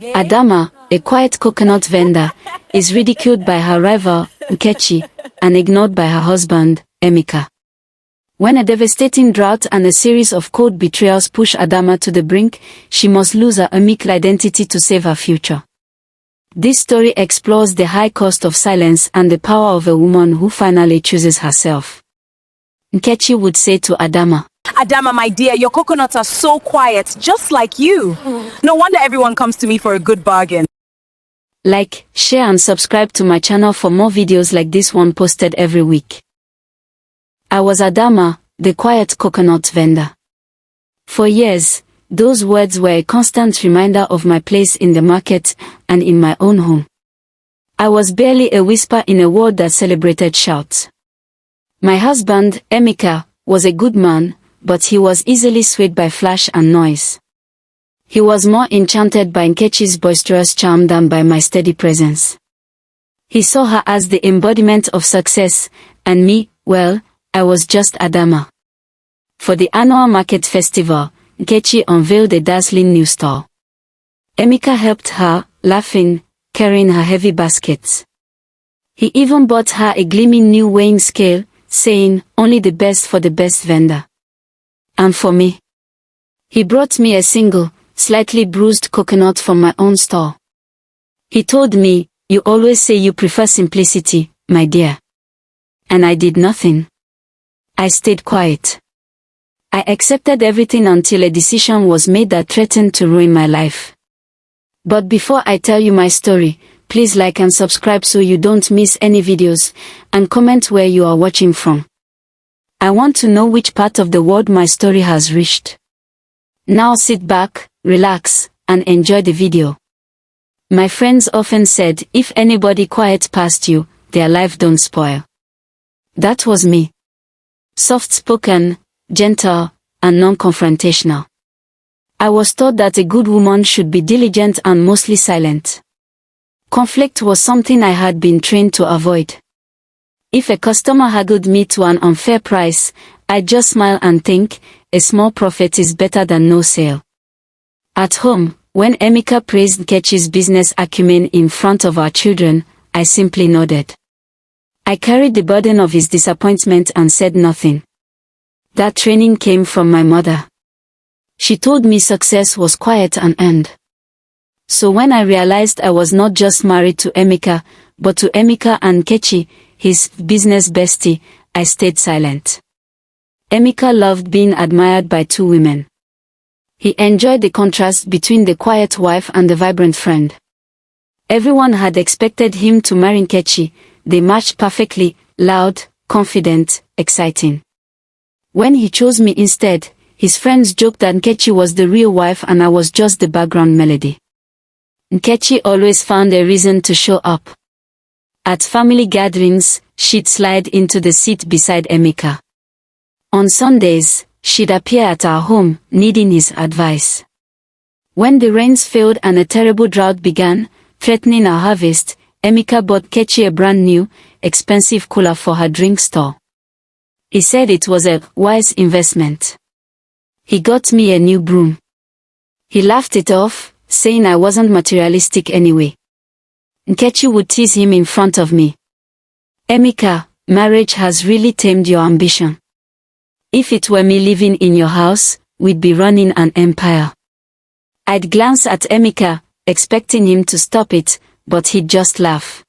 Adamma, a quiet coconut vendor, is ridiculed by her rival, Nkechi, and ignored by her husband, Emeka. When a devastating drought and a series of cold betrayals push Adamma to the brink, she must lose her meek identity to save her future. This story explores the high cost of silence and the power of a woman who finally chooses herself. Nkechi would say to Adamma, "Adamma, my dear, your coconuts are so quiet, just like you. No wonder everyone comes to me for a good bargain." Like, share and subscribe to my channel for more videos like this one posted every week. I was Adamma, the quiet coconut vendor. For years, those words were a constant reminder of my place in the market and in my own home. I was barely a whisper in a world that celebrated shouts. My husband, Emeka, was a good man, but he was easily swayed by flash and noise. He was more enchanted by Nkechi's boisterous charm than by my steady presence. He saw her as the embodiment of success, and me, well, I was just Adamma. For the annual market festival, Nkechi unveiled a dazzling new stall. Emeka helped her, laughing, carrying her heavy baskets. He even bought her a gleaming new weighing scale, saying, "Only the best for the best vendor." And for me, he brought me a single, slightly bruised coconut from my own store. He told me, "You always say you prefer simplicity, my dear." And I did nothing. I stayed quiet. I accepted everything until a decision was made that threatened to ruin my life. But before I tell you my story, please like and subscribe so you don't miss any videos, and comment where you are watching from. I want to know which part of the world my story has reached. Now sit back, relax, and enjoy the video. My friends often said, if anybody quiet past you, their life don't spoil. That was me. Soft-spoken, gentle, and non-confrontational. I was taught that a good woman should be diligent and mostly silent. Conflict was something I had been trained to avoid. If a customer haggled me to an unfair price, I'd just smile and think, a small profit is better than no sale. At home, when Emeka praised Nkechi's business acumen in front of our children, I simply nodded. I carried the burden of his disappointment and said nothing. That training came from my mother. She told me success was quiet and earned. So when I realized I was not just married to Emeka, but to Emeka and Nkechi, his business bestie, I stayed silent. Emeka loved being admired by two women. He enjoyed the contrast between the quiet wife and the vibrant friend. Everyone had expected him to marry Nkechi. They matched perfectly, loud, confident, exciting. When he chose me instead, his friends joked that Nkechi was the real wife and I was just the background melody. Nkechi always found a reason to show up. At family gatherings, she'd slide into the seat beside Emeka. On Sundays, she'd appear at our home, needing his advice. When the rains failed and a terrible drought began, threatening our harvest, Emeka bought Nkechi a brand new, expensive cooler for her drink store. He said it was a wise investment. He got me a new broom. He laughed it off, saying I wasn't materialistic anyway. Nkechi would tease him in front of me. "Emeka, marriage has really tamed your ambition. If it were me living in your house, we'd be running an empire." I'd glance at Emeka, expecting him to stop it, but he'd just laugh.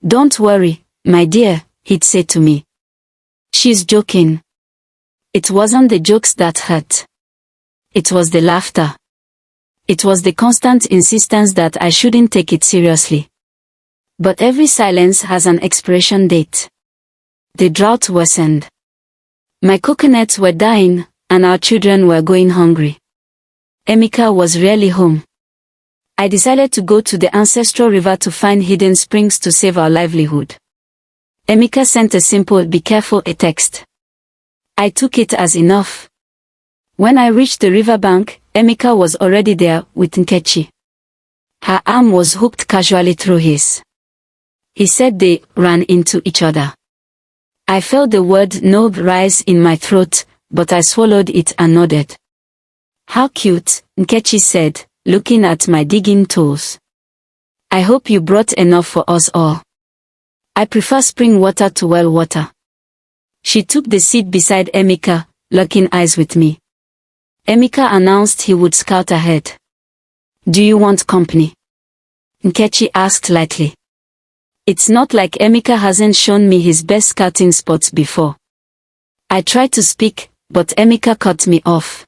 "Don't worry, my dear," he'd say to me. "She's joking." It wasn't the jokes that hurt. It was the laughter. It was the constant insistence that I shouldn't take it seriously. But every silence has an expiration date. The drought worsened. My coconuts were dying, and our children were going hungry. Emeka was rarely home. I decided to go to the ancestral river to find hidden springs to save our livelihood. Emeka sent a simple "be careful" text. I took it as enough. When I reached the riverbank, Emeka was already there with Nkechi. Her arm was hooked casually through his. He said they ran into each other. I felt the word "no" rise in my throat, but I swallowed it and nodded. "How cute," Nkechi said, looking at my digging tools. I hope you brought enough for us all. I prefer spring water to well water. She took the seat beside Emeka, locking eyes with me. Emeka announced he would scout ahead. Do you want company? Nkechi asked lightly. It's not like Emeka hasn't shown me his best scouting spots before. I tried to speak, but Emeka cut me off.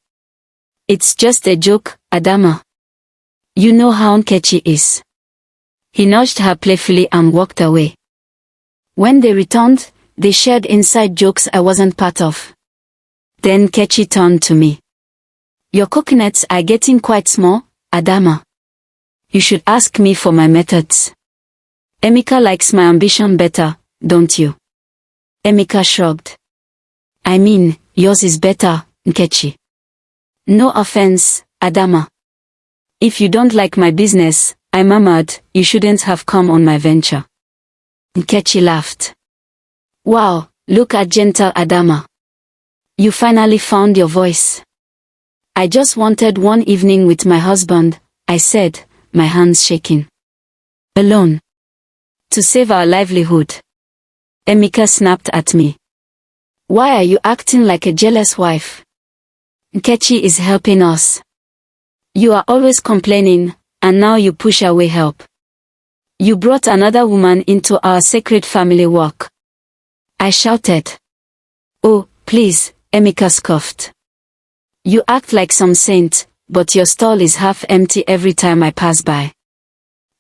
It's just a joke, Adamma. You know how Nkechi is. He nudged her playfully and walked away. When they returned, they shared inside jokes I wasn't part of. Then Nkechi turned to me. Your coconuts are getting quite small, Adamma. You should ask me for my methods. Emeka likes my ambition better, don't you? Emeka shrugged. I mean, yours is better, Nkechi. No offense, Adamma. If you don't like my business, I murmured, you shouldn't have come on my venture. Nkechi laughed. Wow, look at gentle Adamma. You finally found your voice. I just wanted one evening with my husband, I said, my hands shaking. Alone. To save our livelihood. Emeka snapped at me. Why are you acting like a jealous wife? Nkechi is helping us. You are always complaining, and now you push away help. You brought another woman into our sacred family work. I shouted. Oh, please, Emeka scoffed. You act like some saint, but your stall is half empty every time I pass by.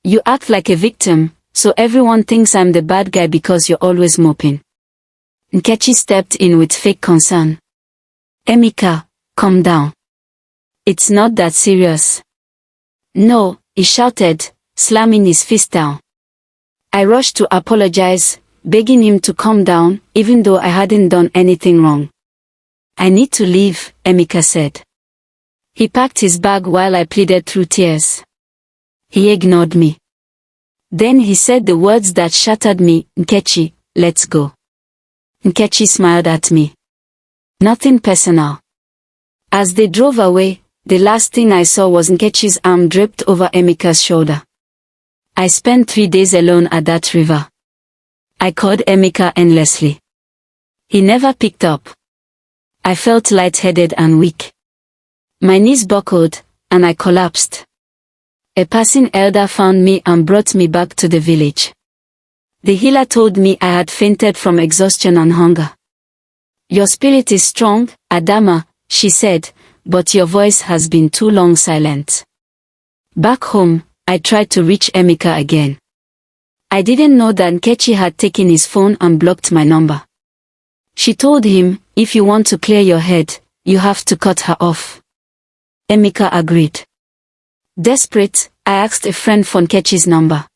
You act like a victim, so everyone thinks I'm the bad guy because you're always moping. Nkechi stepped in with fake concern. Emeka, calm down. It's not that serious. No, he shouted, slamming his fist down. I rushed to apologize, begging him to calm down, even though I hadn't done anything wrong. I need to leave, Emeka said. He packed his bag while I pleaded through tears. He ignored me. Then he said the words that shattered me, Nkechi, let's go. Nkechi smiled at me. Nothing personal. As they drove away, the last thing I saw was Nkechi's arm draped over Emeka's shoulder. I spent 3 days alone at that river. I called Emeka endlessly. He never picked up. I felt lightheaded and weak. My knees buckled, and I collapsed. A passing elder found me and brought me back to the village. The healer told me I had fainted from exhaustion and hunger. Your spirit is strong, Adamma, she said, but your voice has been too long silent. Back home, I tried to reach Emeka again. I didn't know that Nkechi had taken his phone and blocked my number. She told him, if you want to clear your head, you have to cut her off. Emeka agreed. Desperate, I asked a friend for Nkechi's number.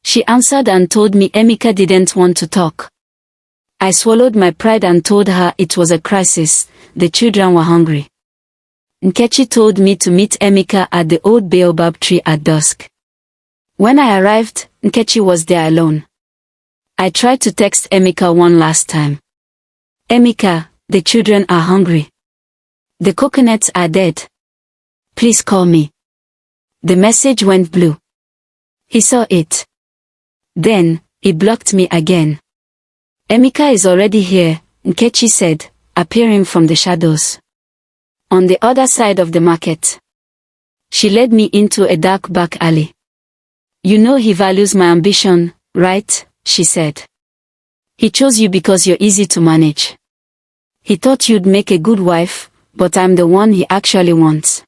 She answered and told me Emeka didn't want to talk. I swallowed my pride and told her it was a crisis, the children were hungry. Nkechi told me to meet Emeka at the old baobab tree at dusk. When I arrived, Nkechi was there alone. I tried to text Emeka one last time. Emeka, the children are hungry. The coconuts are dead. Please call me. The message went blue. He saw it. Then, he blocked me again. Emeka is already here, Nkechi said, appearing from the shadows. On the other side of the market. She led me into a dark back alley. You know he values my ambition, right? She said. He chose you because you're easy to manage. He thought you'd make a good wife, but I'm the one he actually wants.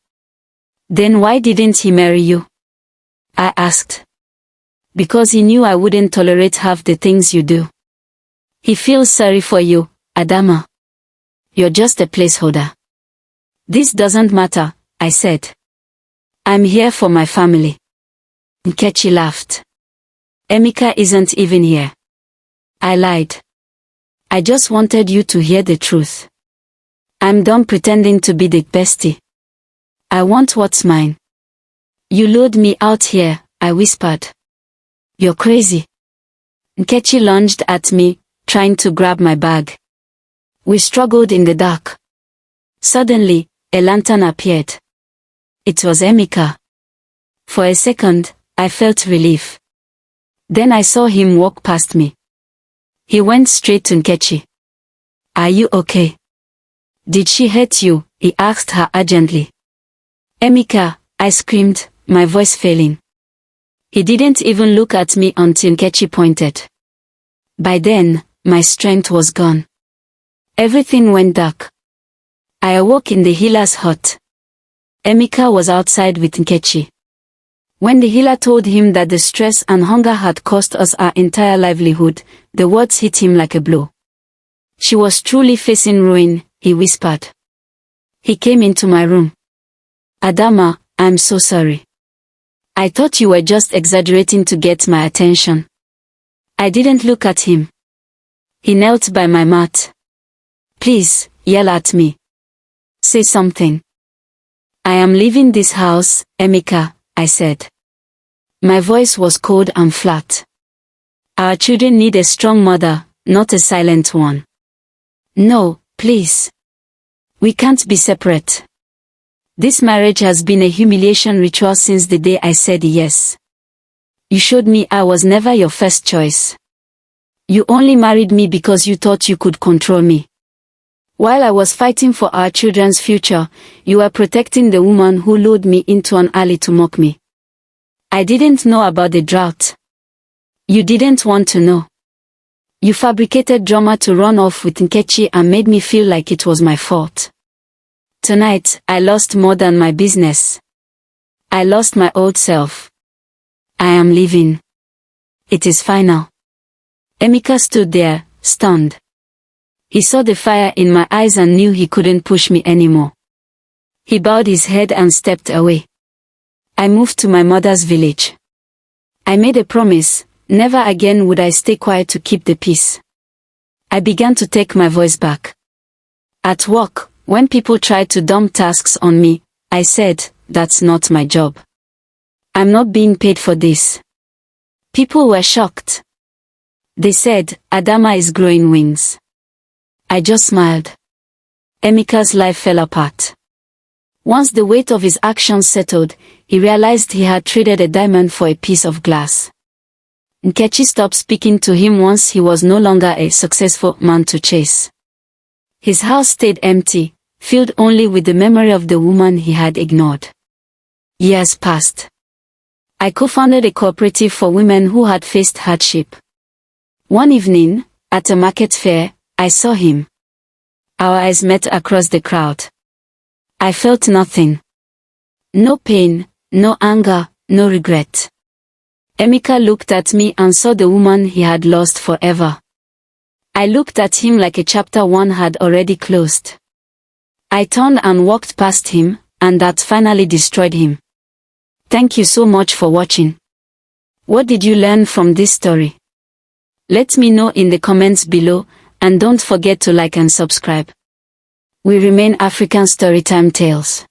Then why didn't he marry you? I asked. Because he knew I wouldn't tolerate half the things you do. He feels sorry for you, Adamma. You're just a placeholder. This doesn't matter, I said. I'm here for my family. Nkechi laughed. Emeka isn't even here. I lied. I just wanted you to hear the truth. I'm done pretending to be the bestie. I want what's mine. You lured me out here, I whispered. You're crazy. Nkechi lunged at me, trying to grab my bag. We struggled in the dark. Suddenly, a lantern appeared. It was Emeka. For a second, I felt relief. Then I saw him walk past me. He went straight to Nkechi. "Are you okay? Did she hurt you?" he asked her urgently. "Emeka," I screamed, my voice failing. He didn't even look at me until Nkechi pointed. By then, my strength was gone. Everything went dark. I awoke in the healer's hut. Emeka was outside with Nkechi. When the healer told him that the stress and hunger had cost us our entire livelihood, the words hit him like a blow. She was truly facing ruin, he whispered. He came into my room. "Adamma, I'm so sorry. I thought you were just exaggerating to get my attention." I didn't look at him. He knelt by my mat. "Please, yell at me. Say something." "I am leaving this house, Emeka," I said. My voice was cold and flat. "Our children need a strong mother, not a silent one. No, please. We can't be separate. This marriage has been a humiliation ritual since the day I said yes. You showed me I was never your first choice. You only married me because you thought you could control me. While I was fighting for our children's future, you were protecting the woman who lured me into an alley to mock me. I didn't know about the drought. You didn't want to know. You fabricated drama to run off with Nkechi and made me feel like it was my fault. Tonight, I lost more than my business. I lost my old self. I am leaving. It is final." Emeka stood there, stunned. He saw the fire in my eyes and knew he couldn't push me anymore. He bowed his head and stepped away. I moved to my mother's village. I made a promise, never again would I stay quiet to keep the peace. I began to take my voice back. At work, when people tried to dump tasks on me, I said, "That's not my job. I'm not being paid for this." People were shocked. They said, "Adamma is growing wings." I just smiled. Emeka's life fell apart. Once the weight of his actions settled, he realized he had traded a diamond for a piece of glass. Nkechi stopped speaking to him once he was no longer a successful man to chase. His house stayed empty, filled only with the memory of the woman he had ignored. Years passed. I co-founded a cooperative for women who had faced hardship. One evening, at a market fair, I saw him. Our eyes met across the crowd. I felt nothing. No pain, no anger, no regret. Emeka looked at me and saw the woman he had lost forever. I looked at him like a chapter one had already closed. I turned and walked past him, and that finally destroyed him. Thank you so much for watching. What did you learn from this story? Let me know in the comments below, and don't forget to like and subscribe. We remain African Storytime Tales.